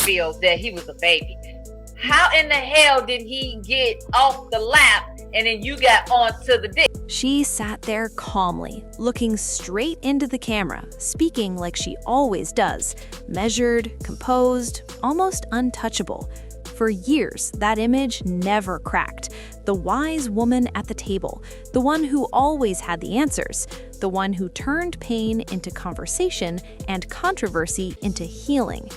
feel that he was a baby. How in the hell did he get off the lap and then you got onto the dick? She sat there calmly, looking straight into the camera, speaking like she always does, measured, composed, almost untouchable. For years, that image never cracked. The wise woman at the table, the one who always had the answers, the one who turned pain into conversation and controversy into healing.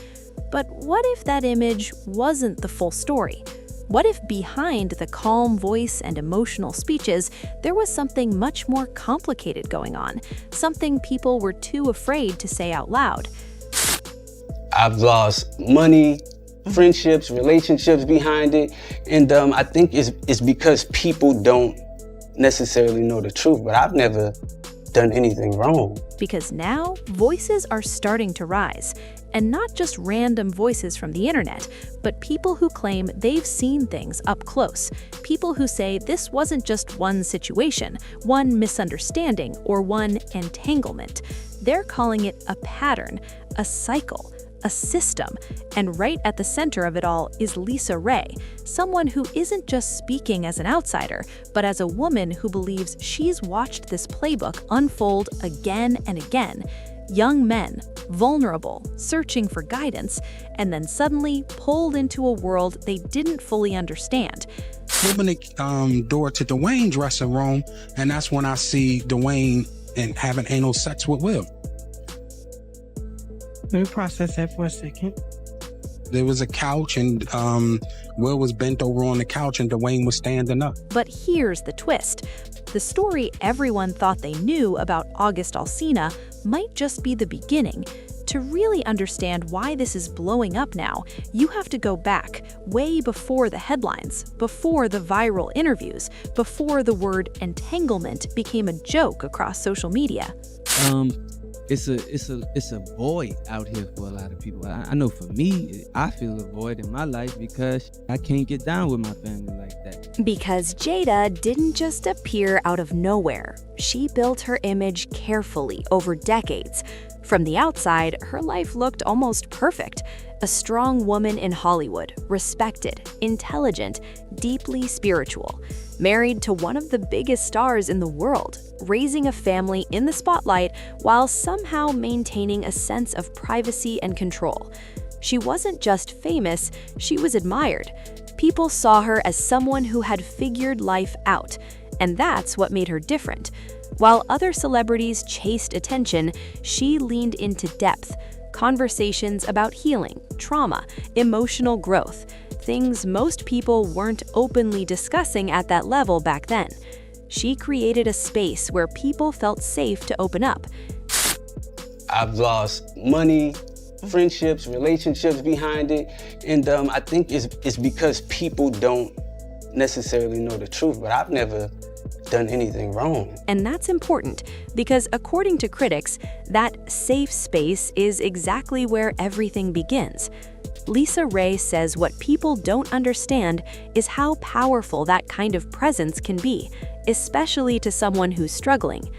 But what if that image wasn't the full story? What if behind the calm voice and emotional speeches, there was something much more complicated going on, something people were too afraid to say out loud? I've lost money, friendships, relationships behind it, and I think it's because people don't necessarily know the truth, but I've never done anything wrong. Because now, voices are starting to rise. And not just random voices from the internet, but people who claim they've seen things up close. People who say this wasn't just one situation, one misunderstanding, or one entanglement. They're calling it a pattern, a cycle, a system. And right at the center of it all is LisaRaye, someone who isn't just speaking as an outsider, but as a woman who believes she's watched this playbook unfold again and again. Young men, vulnerable, searching for guidance, and then suddenly pulled into a world they didn't fully understand. Open the door to Dwayne's dressing room, and that's when I see Dwayne and having anal sex with Will. Let me process that for a second. There was a couch, and Will was bent over on the couch, and Dwayne was standing up. But here's the twist. The story everyone thought they knew about August Alsina might just be the beginning. To really understand why this is blowing up now, you have to go back, way before the headlines, before the viral interviews, before the word entanglement became a joke across social media. It's a void out here for a lot of people. I know for me, I feel a void in my life because I can't get down with my family like that. Because Jada didn't just appear out of nowhere. She built her image carefully over decades. From the outside, her life looked almost perfect. A strong woman in Hollywood, respected, intelligent, deeply spiritual. Married to one of the biggest stars in the world, raising a family in the spotlight while somehow maintaining a sense of privacy and control. She wasn't just famous, she was admired. People saw her as someone who had figured life out, and that's what made her different. While other celebrities chased attention, she leaned into depth, conversations about healing, trauma, emotional growth, things most people weren't openly discussing at that level back then. She created a space where people felt safe to open up. I've lost money, friendships, relationships behind it, and I think it's because people don't necessarily know the truth, but I've never done anything wrong. And that's important because according to critics, that safe space is exactly where everything begins. LisaRaye says what people don't understand is how powerful that kind of presence can be, especially to someone who's struggling.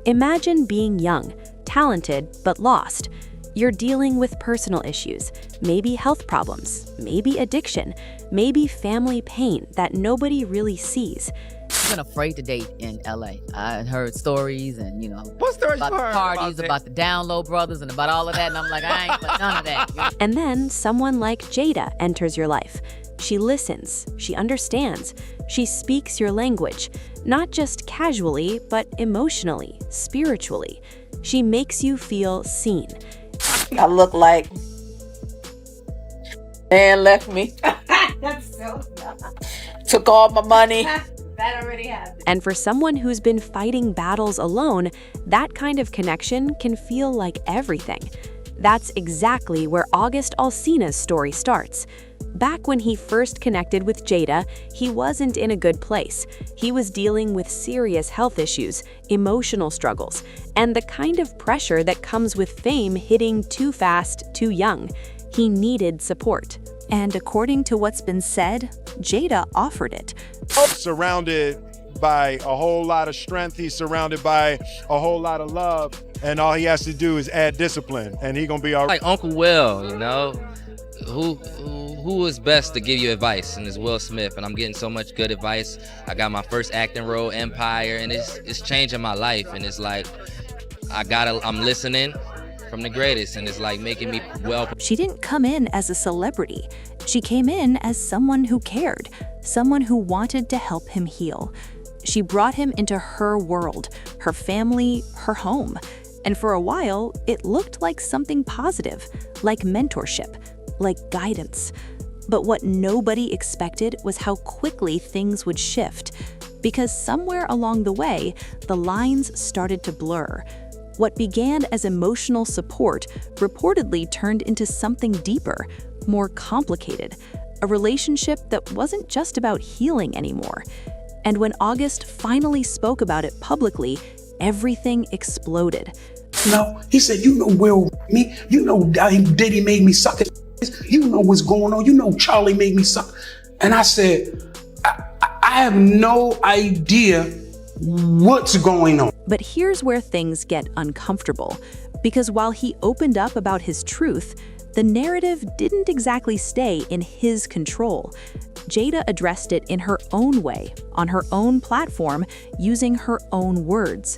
Imagine being young, talented, but lost. You're dealing with personal issues, maybe health problems, maybe addiction, maybe family pain that nobody really sees. I've been afraid to date in LA. I heard stories and, what stories about the parties, about the Down Low brothers and about all of that. And I'm like, I ain't for none of that. And then someone like Jada enters your life. She listens, she understands, she speaks your language, not just casually, but emotionally, spiritually. She makes you feel seen. I look like man left me. Took all my money. That already happened. And for someone who's been fighting battles alone, that kind of connection can feel like everything. That's exactly where August Alsina's story starts. Back when he first connected with Jada, he wasn't in a good place. He was dealing with serious health issues, emotional struggles, and the kind of pressure that comes with fame hitting too fast, too young. He needed support. And according to what's been said, Jada offered it. Surrounded by a whole lot of strength, he's surrounded by a whole lot of love, and all he has to do is add discipline, and he gonna be all right. Like Uncle Will, who is best to give you advice? And it's Will Smith, and I'm getting so much good advice. I got my first acting role, Empire, and it's changing my life. And it's like I'm listening from the greatest, and it's like making me well. She didn't come in as a celebrity. She came in as someone who cared, someone who wanted to help him heal. She brought him into her world, her family, her home. And for a while, it looked like something positive, like mentorship, like guidance. But what nobody expected was how quickly things would shift. Because somewhere along the way, the lines started to blur. What began as emotional support reportedly turned into something deeper, more complicated, a relationship that wasn't just about healing anymore. And when August finally spoke about it publicly, everything exploded. No, he said, you know Will me, you know Diddy made me suck his, you know what's going on, you know Charlie made me suck. And I said, I have no idea what's going on. But here's where things get uncomfortable, because while he opened up about his truth, the narrative didn't exactly stay in his control. Jada addressed it in her own way, on her own platform, using her own words.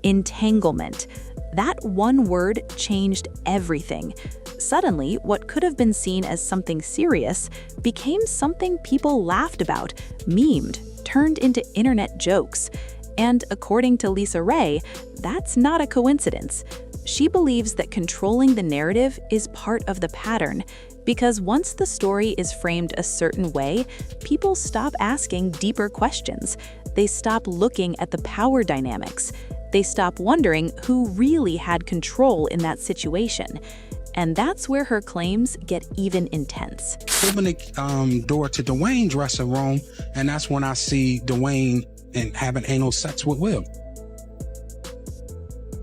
Entanglement. That one word changed everything. Suddenly, what could have been seen as something serious became something people laughed about, memed, turned into internet jokes. And according to LisaRaye, that's not a coincidence. She believes that controlling the narrative is part of the pattern, because once the story is framed a certain way, people stop asking deeper questions. They stop looking at the power dynamics. They stop wondering who really had control in that situation. And that's where her claims get even intense. Open the door to Dwayne's dressing room, and that's when I see Dwayne and having anal sex with Will.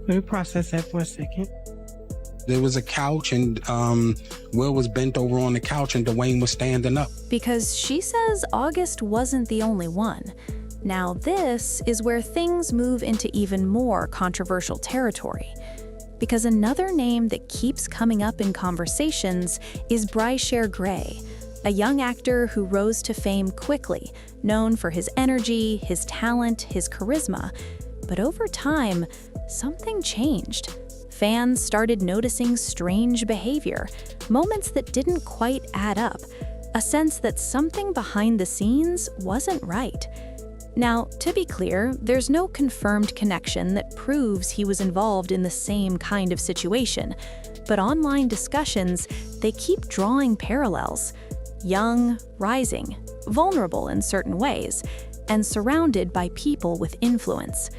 Let me process that for a second. There was a couch, and Will was bent over on the couch, and Dwayne was standing up. Because she says August wasn't the only one. Now this is where things move into even more controversial territory. Because another name that keeps coming up in conversations is Bryshere Gray, a young actor who rose to fame quickly, known for his energy, his talent, his charisma. But over time, something changed. Fans started noticing strange behavior, moments that didn't quite add up, a sense that something behind the scenes wasn't right. Now, to be clear, there's no confirmed connection that proves he was involved in the same kind of situation, but online discussions, they keep drawing parallels. Young, rising, vulnerable in certain ways, and surrounded by people with influence.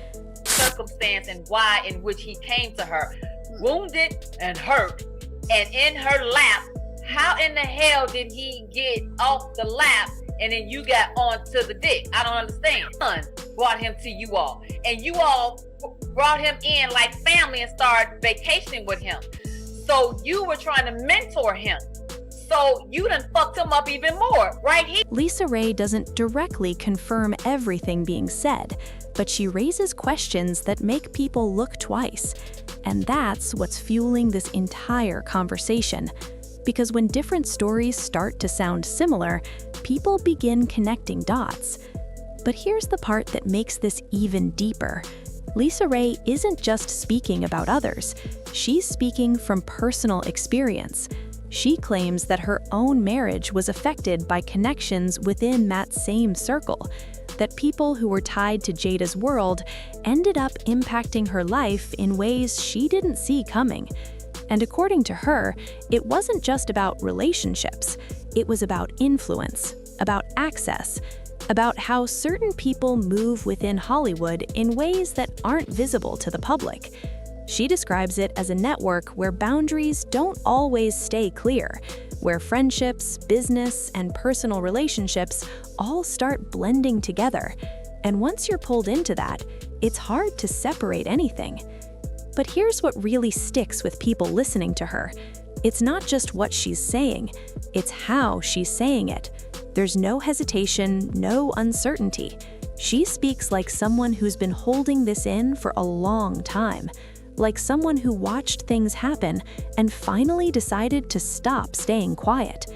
Circumstance and why in which he came to her, wounded and hurt, and in her lap. How in the hell did he get off the lap and then you got onto the dick? I don't understand. Son brought him to you all, and you all brought him in like family and started vacationing with him. So you were trying to mentor him. So you done fucked him up even more, right here. LisaRaye doesn't directly confirm everything being said, but she raises questions that make people look twice. And that's what's fueling this entire conversation. Because when different stories start to sound similar, people begin connecting dots. But here's the part that makes this even deeper. LisaRaye isn't just speaking about others. She's speaking from personal experience. She claims that her own marriage was affected by connections within that same circle, that people who were tied to Jada's world ended up impacting her life in ways she didn't see coming. And according to her, it wasn't just about relationships. It was about influence, about access, about how certain people move within Hollywood in ways that aren't visible to the public. She describes it as a network where boundaries don't always stay clear, where friendships, business, and personal relationships all start blending together. And once you're pulled into that, it's hard to separate anything. But here's what really sticks with people listening to her. It's not just what she's saying, it's how she's saying it. There's no hesitation, no uncertainty. She speaks like someone who's been holding this in for a long time. like someone who watched things happen and finally decided to stop staying quiet.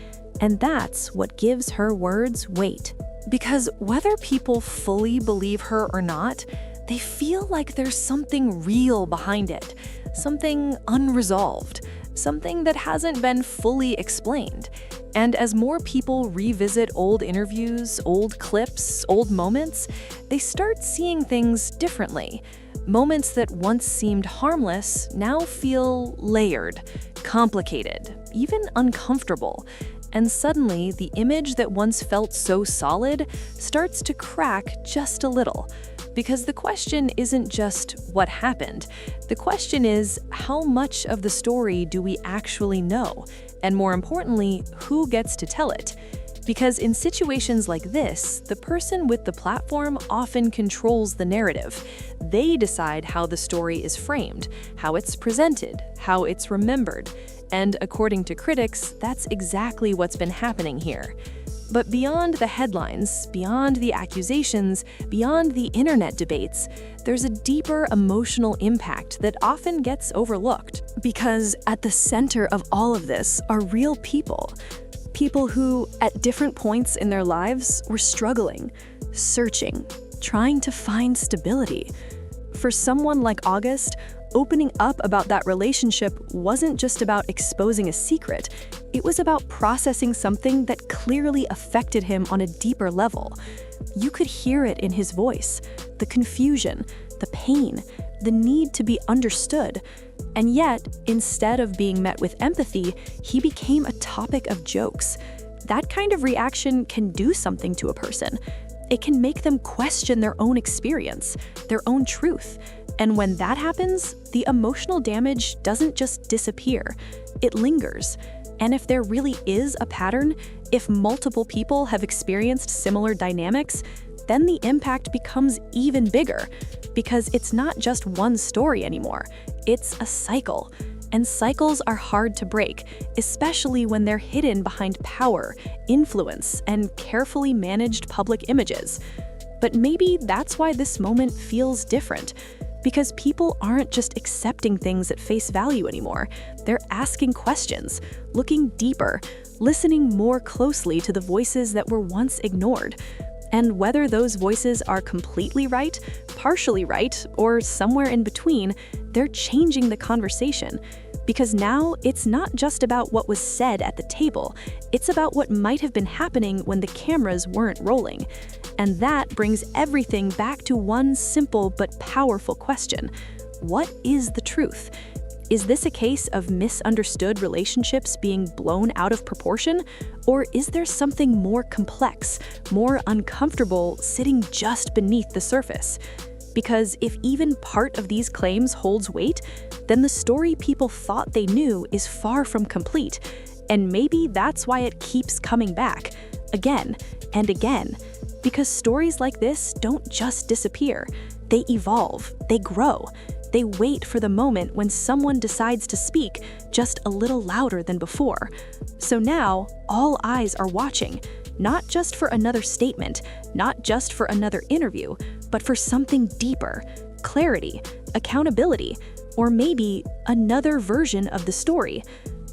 And that's what gives her words weight. Because whether people fully believe her or not, they feel like there's something real behind it, something unresolved, something that hasn't been fully explained. And as more people revisit old interviews, old clips, old moments, they start seeing things differently. Moments that once seemed harmless now feel layered, complicated, even uncomfortable. And suddenly, the image that once felt so solid starts to crack just a little. Because the question isn't just what happened. The question is, how much of the story do we actually know? And more importantly, who gets to tell it? Because in situations like this, the person with the platform often controls the narrative. They decide how the story is framed, how it's presented, how it's remembered. And according to critics, that's exactly what's been happening here. But beyond the headlines, beyond the accusations, beyond the internet debates, there's a deeper emotional impact that often gets overlooked. Because at the center of all of this are real people. People who, at different points in their lives, were struggling, searching, trying to find stability. For someone like August, opening up about that relationship wasn't just about exposing a secret, it was about processing something that clearly affected him on a deeper level. You could hear it in his voice, the confusion, the pain, the need to be understood. And yet, instead of being met with empathy, he became a topic of jokes. That kind of reaction can do something to a person. It can make them question their own experience, their own truth. And when that happens, the emotional damage doesn't just disappear, it lingers. And if there really is a pattern, if multiple people have experienced similar dynamics, then the impact becomes even bigger. Because it's not just one story anymore, it's a cycle. And cycles are hard to break, especially when they're hidden behind power, influence, and carefully managed public images. But maybe that's why this moment feels different. Because people aren't just accepting things at face value anymore. They're asking questions, looking deeper, listening more closely to the voices that were once ignored. And whether those voices are completely right, partially right, or somewhere in between, they're changing the conversation. Because now it's not just about what was said at the table, it's about what might have been happening when the cameras weren't rolling. And that brings everything back to one simple but powerful question. What is the truth? Is this a case of misunderstood relationships being blown out of proportion? Or is there something more complex, more uncomfortable sitting just beneath the surface? Because if even part of these claims holds weight, then the story people thought they knew is far from complete. And maybe that's why it keeps coming back, again and again. Because stories like this don't just disappear. They evolve, they grow. They wait for the moment when someone decides to speak just a little louder than before. So now, all eyes are watching, not just for another statement, not just for another interview, but for something deeper, clarity, accountability, or maybe another version of the story.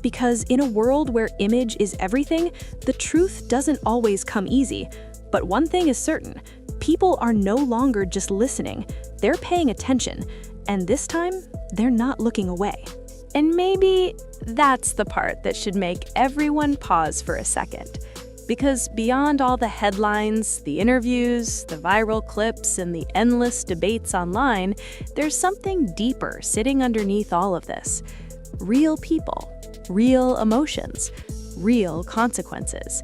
Because in a world where image is everything, the truth doesn't always come easy. But one thing is certain, people are no longer just listening, they're paying attention. And this time, they're not looking away. And maybe that's the part that should make everyone pause for a second. Because beyond all the headlines, the interviews, the viral clips, and the endless debates online, there's something deeper sitting underneath all of this. Real people, real emotions, real consequences.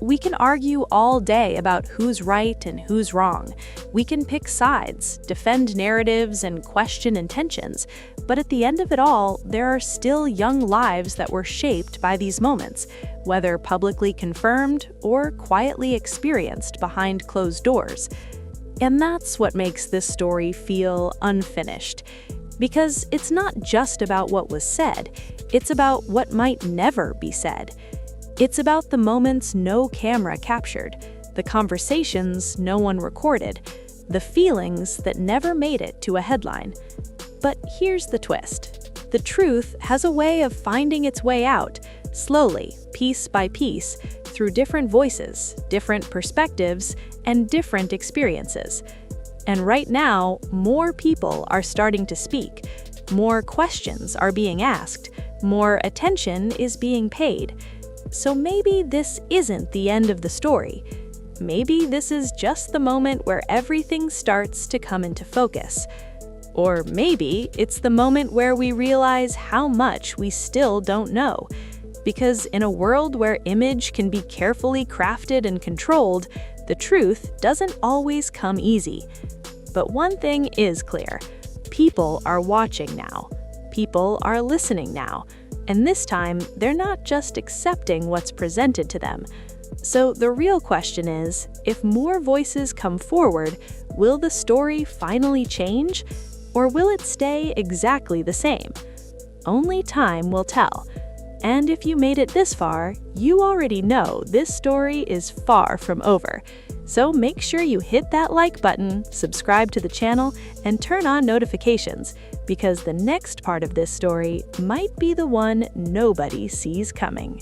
We can argue all day about who's right and who's wrong. We can pick sides, defend narratives, and question intentions. But at the end of it all, there are still young lives that were shaped by these moments, whether publicly confirmed or quietly experienced behind closed doors. And that's what makes this story feel unfinished. Because it's not just about what was said, it's about what might never be said. It's about the moments no camera captured, the conversations no one recorded, the feelings that never made it to a headline. But here's the twist. The truth has a way of finding its way out, slowly, piece by piece, through different voices, different perspectives, and different experiences. And right now, more people are starting to speak. More questions are being asked. More attention is being paid. So maybe this isn't the end of the story. Maybe this is just the moment where everything starts to come into focus. Or maybe it's the moment where we realize how much we still don't know. Because in a world where image can be carefully crafted and controlled, the truth doesn't always come easy. But one thing is clear. People are watching now. People are listening now. And this time, they're not just accepting what's presented to them. So the real question is, if more voices come forward, will the story finally change? Or will it stay exactly the same? Only time will tell. And if you made it this far, you already know this story is far from over. So make sure you hit that like button, subscribe to the channel, and turn on notifications, because the next part of this story might be the one nobody sees coming.